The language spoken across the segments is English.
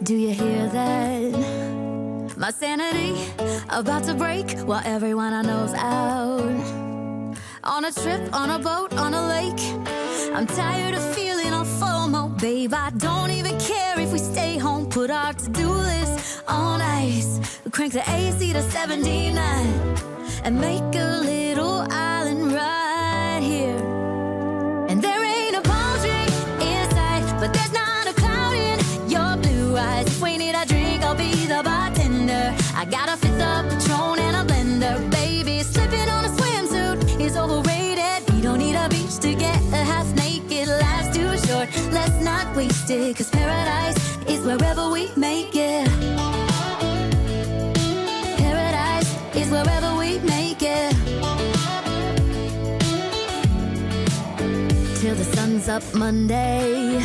Do you hear that? My sanity about to break while everyone I know's out. On a trip, on a boat, on a lake. I'm tired of feeling all FOMO, babe. I don't even care if we stay home. Put our to-do list on ice. Crank the AC to 79 and make a little island right here. And there ain't a palm tree in sight, but there's not a cloud in your blue eyes. If we need a drink, I'll be the bartender. I got a fifth of Patron and a blender, baby. Slipping on a swimsuit is overrated. We don't need a beach to get a half naked. Life's too short, let's not waste it. Cause paradise is wherever we make it. Paradise is wherever we make it. Till the sun's up Monday,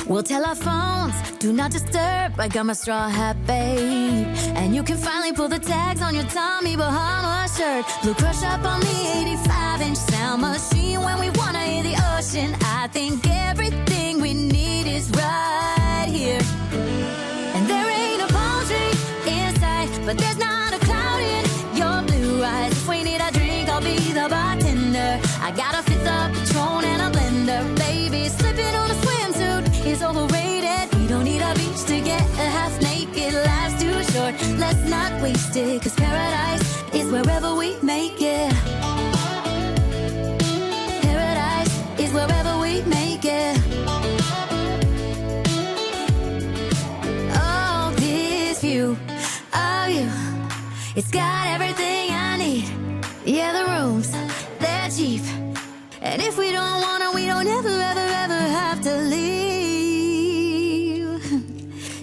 we'll tell our phones, do not disturb. I got my straw hat, babe. And you can finally pull the tags on your Tommy Bahama shirt. Blue crush up on the 85-inch sound machine. When we wanna hear the ocean, I think everything we need is right here. And there ain't a palm tree in sight, but there's not a cloud in your blue eyes. If we need a drink, I'll be the bartender. I got a fifth of Patron and a blender, baby. Slipping on a swimsuit is overrated. We don't need a beach to get a half naked. Life's too short, let's not waste it. Cause paradise is wherever we make it. Paradise is wherever we make it. Oh, this view of you, it's got everything I need. Yeah, the rooms, they're cheap. And if we don't want it, we don't ever, ever, ever have to leave.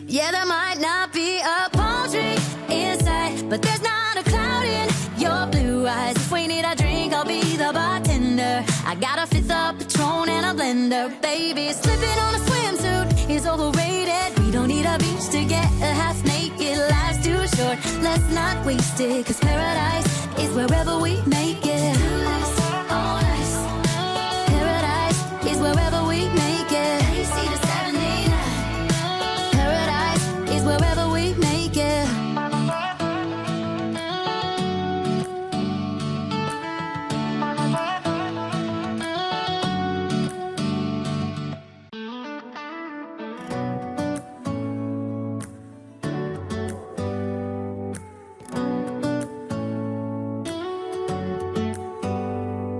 Yeah, there might not be a palm tree in sight, but there's not a cloud in your blue eyes. If we need a drink, I'll be the bartender. I got a fifth of Patron and a blender, baby. Slipping on a swimsuit is overrated. We don't need a beach to get a half naked. Life's too short, let's not waste it. Cause paradise is wherever we make it.